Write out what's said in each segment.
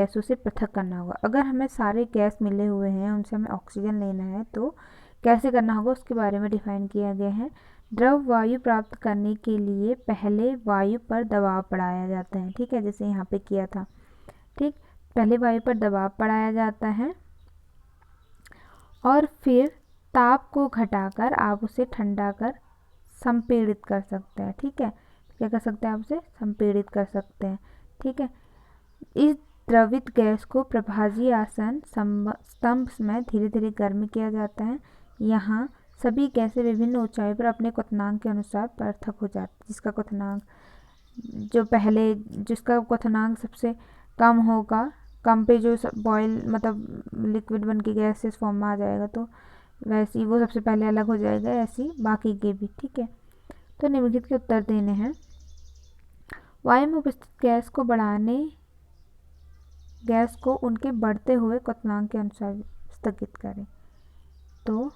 गैसों से पृथक करना होगा। अगर हमें सारे गैस मिले हुए हैं, उनसे हमें ऑक्सीजन लेना है तो कैसे करना होगा उसके बारे में डिफाइन किया गया है। द्रव वायु प्राप्त करने के लिए पहले वायु पर दबाव बढ़ाया जाता है, ठीक है, जैसे यहाँ पे किया था। ठीक, पहले वायु पर दबाव बढ़ाया जाता है और फिर ताप को घटाकर आप उसे ठंडा कर संपीड़ित कर सकते हैं। ठीक है, क्या कर सकते हैं, आप उसे संपीड़ित कर सकते हैं। ठीक है, इस द्रवित गैस को प्रभाजी आसन स्तंभ में धीरे धीरे गर्म किया जाता है। यहाँ सभी गैसें विभिन्न ऊंचाई पर अपने क्वथनांक के अनुसार पृथक हो जाती, जिसका क्वथनांक सबसे कम होगा, कम पे जो बॉयल मतलब लिक्विड बन के गैसेस फॉर्म में आ जाएगा तो वैसे ही वो सबसे पहले अलग हो जाएगा, ऐसे ही बाकी के भी। ठीक है, तो निम्नलिखित के उत्तर देने हैं। वायु में उपस्थित गैस को उनके बढ़ते हुए क्वथनांक के अनुसार स्थगित करें। तो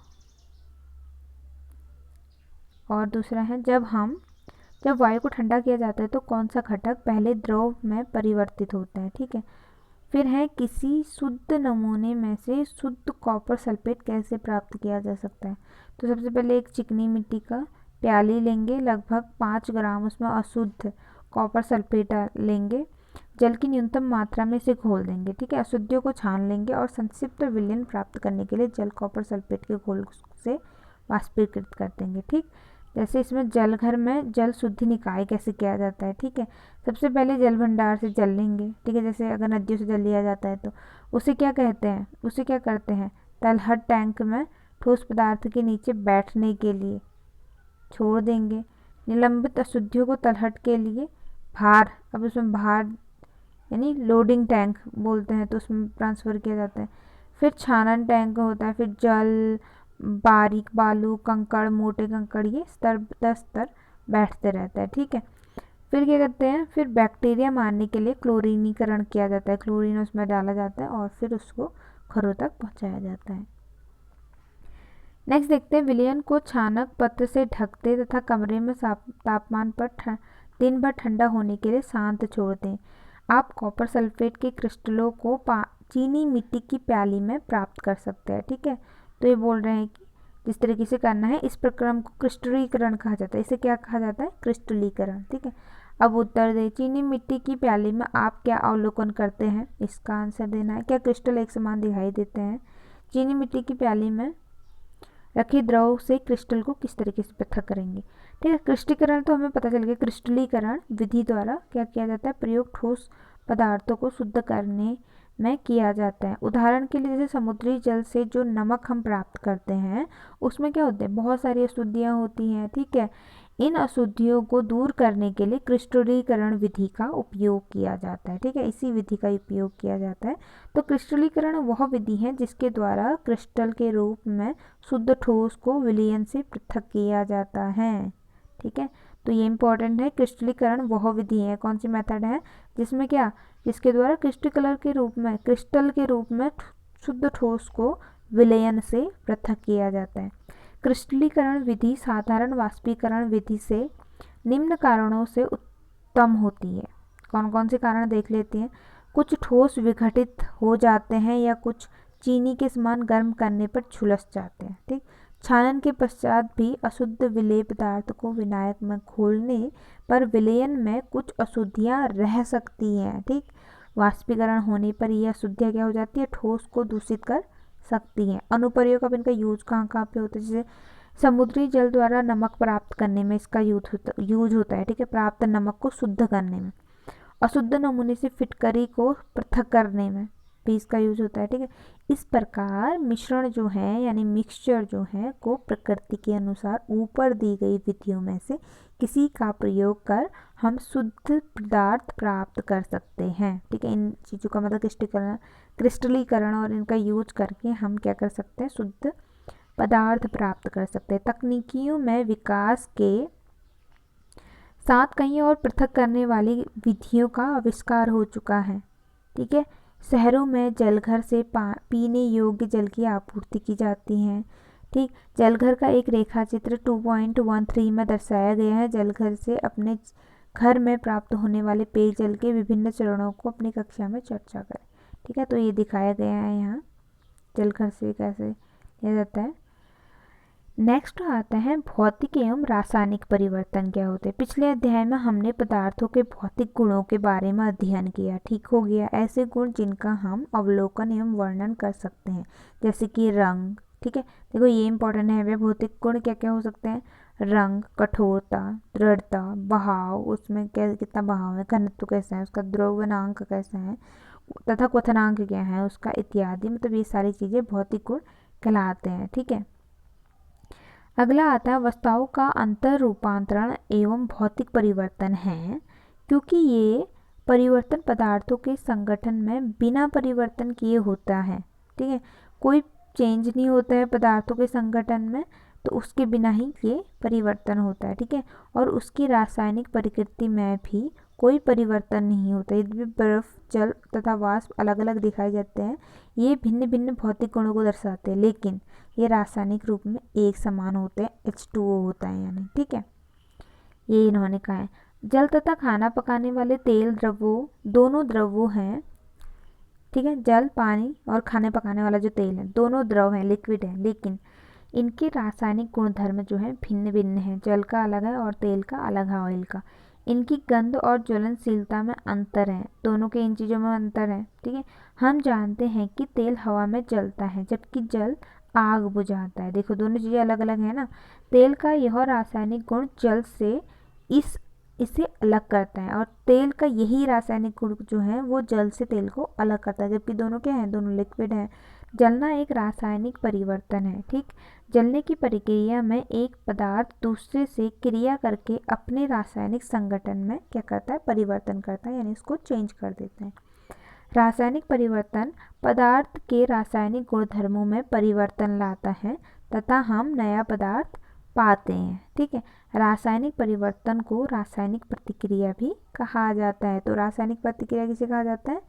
और दूसरा है, जब वायु को ठंडा किया जाता है तो कौन सा घटक पहले द्रव में परिवर्तित होता है। ठीक है, फिर है किसी शुद्ध नमूने में से शुद्ध कॉपर सल्फेट कैसे प्राप्त किया जा सकता है। तो सबसे पहले एक चिकनी मिट्टी का प्याली लेंगे, लगभग 5 ग्राम उसमें अशुद्ध कॉपर सल्फेट लेंगे, जल की न्यूनतम मात्रा में इसे घोल देंगे। ठीक है, अशुद्धियों को छान लेंगे और संक्षिप्त विलयन प्राप्त करने के लिए जल कॉपर सल्फेट के घोल से वाष्पीकृत कर देंगे। ठीक, जैसे इसमें जलघर में जल शुद्धि निकाय कैसे किया जाता है। ठीक है, सबसे पहले जल भंडार से जल लेंगे। ठीक है, जैसे अगर नदियों से जल लिया जाता है तो उसे क्या कहते हैं, उसे क्या करते हैं, तलहट टैंक में ठोस पदार्थ के नीचे बैठने के लिए छोड़ देंगे। निलंबित अशुद्धियों को तलहट के लिए अब उसमें भार यानी लोडिंग टैंक बोलते हैं, तो उसमें ट्रांसफ़र किया जाता है। फिर छानन टैंक होता है, फिर जल, बारीक बालू, कंकड़, मोटे कंकड़, ये स्तर दर स्तर बैठते रहता है। ठीक है, फिर क्या करते हैं, फिर बैक्टीरिया मारने के लिए क्लोरीनीकरण किया जाता है, क्लोरीन उसमें डाला जाता है और फिर उसको घरों तक पहुंचाया जाता है। नेक्स्ट देखते हैं, विलयन को छानक पत्र से ढक दें तथा कमरे में तापमान पर दिन भर ठंडा होने के लिए शांत छोड़ दें। आप कॉपर सल्फेट के क्रिस्टलों को चीनी मिट्टी की प्याली में प्राप्त कर सकते हैं। ठीक है, तो ये बोल रहे हैं कि जिस तरीके से करना है, इस प्रक्रम को क्रिस्टलीकरण कहा जाता है। इसे क्या कहा जाता है, क्रिस्टलीकरण। ठीक है, अब उत्तर दे, चीनी मिट्टी की प्याली में आप क्या अवलोकन करते हैं, इसका आंसर देना है। क्या क्रिस्टल एक समान दिखाई देते हैं। चीनी मिट्टी की प्याली में रखे द्रव से क्रिस्टल को किस तरीके से पृथक करेंगे। ठीक है, क्रिस्टलीकरण तो हमें पता चल गया, क्रिस्टलीकरण विधि द्वारा क्या किया जाता है, प्रयोग ठोस पदार्थों को शुद्ध करने में किया जाता है। उदाहरण के लिए जैसे समुद्री जल से जो नमक हम प्राप्त करते हैं उसमें क्या होते हैं, बहुत सारी अशुद्धियाँ होती हैं। ठीक है, इन अशुद्धियों को दूर करने के लिए क्रिस्टलीकरण विधि का उपयोग किया जाता है। ठीक है, इसी विधि का उपयोग किया जाता है। तो क्रिस्टलीकरण वह विधि है जिसके द्वारा क्रिस्टल के रूप में शुद्ध ठोस को विलयन से पृथक किया जाता है। ठीक है, तो ये इंपॉर्टेंट है, क्रिस्टलीकरण वह विधि है, कौन सी मेथड है जिसके द्वारा क्रिस्टल के रूप में शुद्ध ठोस को विलयन से पृथक किया जाता है। क्रिस्टलीकरण विधि साधारण वाष्पीकरण विधि से निम्न कारणों से उत्तम होती है। कौन कौन से कारण देख लेते हैं। कुछ ठोस विघटित हो जाते हैं या कुछ चीनी के समान गर्म करने पर झुलस जाते हैं। ठीक, छानन के पश्चात भी अशुद्ध विलेय पदार्थ को विनायक में घोलने पर विलयन में कुछ अशुद्धियाँ रह सकती हैं। ठीक, वाष्पीकरण होने पर यह अशुद्धियाँ क्या हो जाती है, ठोस को दूषित कर सकती हैं। अनुप्रयोग, अब इनका यूज कहाँ कहाँ पे होता है, जैसे समुद्री जल द्वारा नमक प्राप्त करने में इसका यूज होता है। ठीक है, प्राप्त नमक को शुद्ध करने में, अशुद्ध नमूने से फिटकरी को पृथक करने में भी इसका यूज होता है। ठीक है, इस प्रकार मिश्रण जो है यानी मिक्सचर जो है को प्रकृति के अनुसार ऊपर दी गई विधियों में से किसी का प्रयोग कर हम शुद्ध पदार्थ प्राप्त कर सकते हैं। ठीक है, इन चीज़ों का मतलब क्रिस्टलीकरण और इनका यूज करके हम क्या कर सकते हैं, शुद्ध पदार्थ प्राप्त कर सकते हैं। तकनीकियों में विकास के साथ कई और पृथक करने वाली विधियों का आविष्कार हो चुका है। ठीक है, शहरों में जलघर से पीने योग्य जल की आपूर्ति की जाती है। ठीक, जलघर का एक रेखा चित्र 2.13 में दर्शाया गया है। जलघर से अपने घर में प्राप्त होने वाले पेयजल के विभिन्न चरणों को अपनी कक्षा में चर्चा करें। ठीक है, तो ये दिखाया गया है यहाँ जल घर से कैसे लिया जाता है। नेक्स्ट आता है भौतिक एवं रासायनिक परिवर्तन क्या होते हैं। पिछले अध्याय में हमने पदार्थों के भौतिक गुणों के बारे में अध्ययन किया, ठीक हो गया। ऐसे गुण जिनका हम अवलोकन एवं वर्णन कर सकते हैं, जैसे कि रंग, ठीक है। देखो ये इंपॉर्टेंट है, वे भौतिक गुण क्या क्या हो सकते हैं। रंग, कठोरता, दृढ़ता, बहाव, उसमें क्या कितना बहाव है, घनत्व कैसा है उसका, द्रव्यनांक कैसा है, तथा क्वथनांक क्या है उसका, इत्यादि। मतलब ये सारी चीज़ें भौतिक गुण कहलाते हैं, ठीक है। अगला आता है अवस्थाओं का अंतर रूपांतरण एवं भौतिक परिवर्तन है, क्योंकि ये परिवर्तन पदार्थों के संगठन में बिना परिवर्तन किए होता है, ठीक है। कोई चेंज नहीं होता है पदार्थों के संगठन में, तो उसके बिना ही ये परिवर्तन होता है, ठीक है। और उसकी रासायनिक प्रकृति में भी कोई परिवर्तन नहीं होता। यदि बर्फ, जल तथा वाष्प अलग अलग दिखाई जाते हैं, ये भिन्न भिन्न भौतिक गुणों को दर्शाते हैं, लेकिन ये रासायनिक रूप में एक समान होते हैं, H2O होता है यानी, ठीक है। ये इन्होंने कहा है। जल तथा खाना पकाने वाले तेल द्रवों, दोनों द्रवों हैं, ठीक है। जल, पानी और खाने पकाने वाला जो तेल है, दोनों द्रव है, लिक्विड है, लेकिन इनके रासायनिक गुणधर्म जो है भिन्न भिन्न है। जल का अलग है और तेल का अलग है, ऑयल का। इनकी गंध और ज्वलनशीलता में अंतर है, दोनों के इन चीज़ों में अंतर है, ठीक है। हम जानते हैं कि तेल हवा में जलता है, जबकि जल आग बुझाता है। देखो दोनों चीज़ें अलग अलग है ना। तेल का यह रासायनिक गुण जल से इसे अलग करता है, और तेल का यही रासायनिक गुण जो है वो जल से तेल को अलग करता है, जबकि दोनों क्या है, दोनों लिक्विड है। जलना एक रासायनिक परिवर्तन है, ठीक। जलने की प्रक्रिया में एक पदार्थ दूसरे से क्रिया करके अपने रासायनिक संगठन में क्या करता है, परिवर्तन करता है, यानी इसको चेंज कर देते हैं। रासायनिक परिवर्तन पदार्थ के रासायनिक गुणधर्मों में परिवर्तन लाता है तथा हम नया पदार्थ पाते हैं, ठीक है। रासायनिक परिवर्तन को रासायनिक प्रतिक्रिया भी कहा जाता है। तो रासायनिक प्रतिक्रिया किसे कहा जाता है,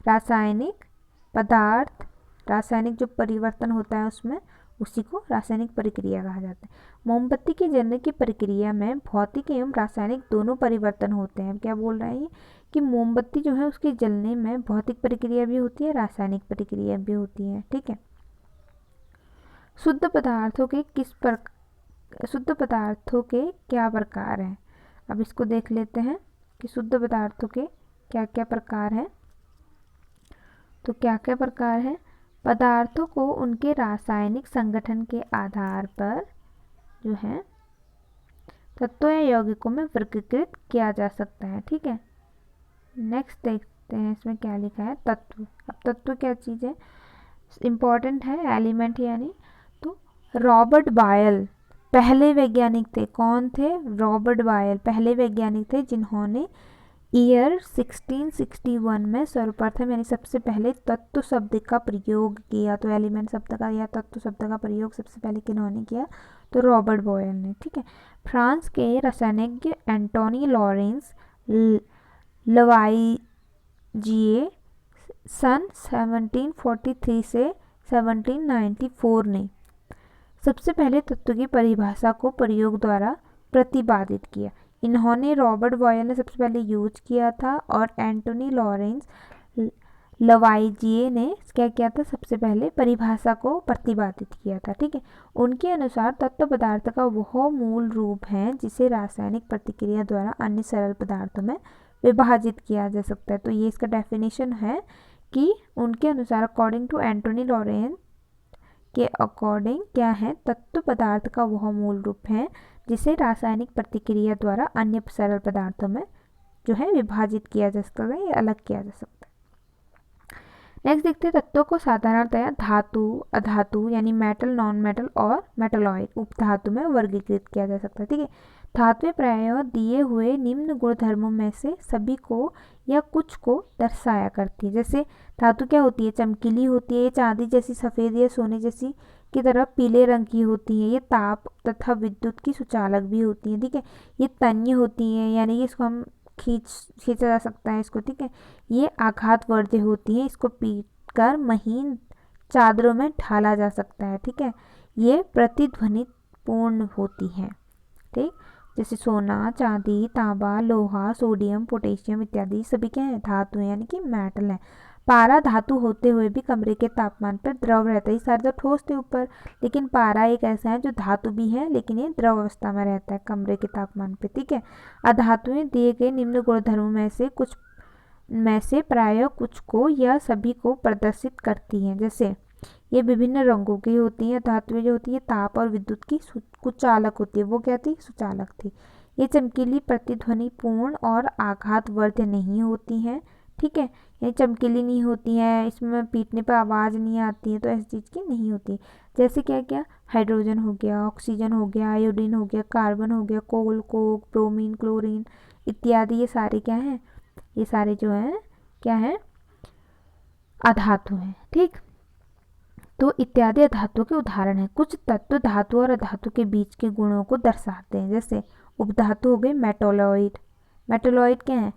रासायनिक पदार्थ, रासायनिक जो परिवर्तन होता है उसमें, उसी को रासायनिक प्रक्रिया कहा जाता है। मोमबत्ती के जलने की प्रक्रिया में भौतिक एवं रासायनिक दोनों परिवर्तन होते हैं। क्या बोल रहे हैं कि मोमबत्ती जो है उसके जलने में भौतिक प्रक्रिया भी होती है, रासायनिक प्रक्रिया भी होती है, ठीक है। शुद्ध पदार्थों के शुद्ध पदार्थों के क्या प्रकार हैं। अब इसको देख लेते हैं कि शुद्ध पदार्थों के क्या क्या प्रकार हैं। तो क्या क्या प्रकार है, पदार्थों को उनके रासायनिक संगठन के आधार पर जो है तत्वों या यौगिकों में वर्गीकृत किया जा सकता है, ठीक है। नेक्स्ट देखते हैं इसमें क्या लिखा है, तत्व। अब तत्व क्या चीज़ है, इम्पॉर्टेंट है, एलिमेंट यानी। तो रॉबर्ट बायल पहले वैज्ञानिक थे, कौन थे, रॉबर्ट बायल पहले वैज्ञानिक थे जिन्होंने ईयर 1661 में सर्वप्रथम यानी सबसे पहले तत्व शब्द का प्रयोग किया। तो एलिमेंट शब्द का या तत्व शब्द का प्रयोग सबसे पहले किन्होंने किया, तो रॉबर्ट बॉयल ने, ठीक है। फ्रांस के रसायनज्ञ एंटोनी लॉरेंस लवाइजिए सन 1743 से 1794 ने सबसे पहले तत्व की परिभाषा को प्रयोग द्वारा प्रतिपादित किया। इन्होंने रॉबर्ट बॉयल ने सबसे पहले यूज किया था, और एंटोनी लॉरेंस लवाइजिए ने क्या किया था, सबसे पहले परिभाषा को प्रतिपादित किया था, ठीक है। उनके अनुसार तत्व पदार्थ का वह मूल रूप है जिसे रासायनिक प्रतिक्रिया द्वारा अन्य सरल पदार्थों में विभाजित किया जा सकता है। तो ये इसका डेफिनेशन है कि उनके अनुसार अकॉर्डिंग टू एंटोनी लॉरेंस के अकॉर्डिंग क्या है, तत्व पदार्थ का वह मूल रूप है जिसे रासायनिक प्रतिक्रिया द्वारा अन्य सरल पदार्थों में जो है विभाजित किया जा सकता है या अलग किया जा सकता है। नेक्स्ट देखते हैं तत्वों को साधारणतया धातु, अधातु यानी मेटल, नॉन मेटल और मेटलॉइड उपधातु में वर्गीकृत किया जा सकता है, ठीक है। धातुएं प्रायः दिए हुए निम्न गुणधर्मों में से सभी को या कुछ को दर्शाया करती है। जैसे धातु क्या होती है, चमकीली होती है, ये चांदी जैसी, सफ़ेद या सोने जैसी की तरह पीले रंग की होती है। ये ताप तथा विद्युत की सुचालक भी होती है, ठीक है। ये तन्य होती है, यानी इसको हम खींचा जा सकता है इसको, ठीक है। ये आघातवर्ध्य होती है, इसको पीट कर महीन चादरों में ढाला जा सकता है, ठीक है। ये प्रतिध्वनित पूर्ण होती है, ठीक। जैसे सोना, चांदी, तांबा, लोहा, सोडियम, पोटेशियम इत्यादि सभी क्या है, धातु यानी कि मेटल है। पारा धातु होते हुए भी कमरे के तापमान पर द्रव रहता है। ये सारे तो ठोस थे ऊपर, लेकिन पारा एक ऐसा है जो धातु भी है लेकिन ये द्रव अवस्था में रहता है कमरे के तापमान पे, ठीक है। अधातुएं दिए गए निम्न गुणधर्मों में से प्रायः कुछ को या सभी को प्रदर्शित करती हैं। जैसे ये विभिन्न रंगों की होती हैं। धातुएं जो होती है ताप और विद्युत की कुचालक होती है। वो क्या थी? सुचालक थी। ये चमकीली, प्रतिध्वनिपूर्ण और आघातवर्ध नहीं होती हैं, ठीक है। ये चमकीली नहीं होती हैं, इसमें पीटने पर आवाज़ नहीं आती है, तो ऐसी चीज़ की नहीं होती। जैसे क्या क्या? हाइड्रोजन हो गया, ऑक्सीजन हो गया, आयोडीन हो गया, कार्बन हो गया, कोल, कोक, ब्रोमीन, क्लोरीन इत्यादि। ये सारे क्या हैं? ये सारे जो हैं क्या हैं? अधातु हैं, ठीक। तो इत्यादि अधातु के उदाहरण हैं। कुछ तत्व धातु और अधातु के बीच के गुणों को दर्शाते हैं। जैसे उपधातु हो गए मेटालॉइड। मेटालॉइड क्या है?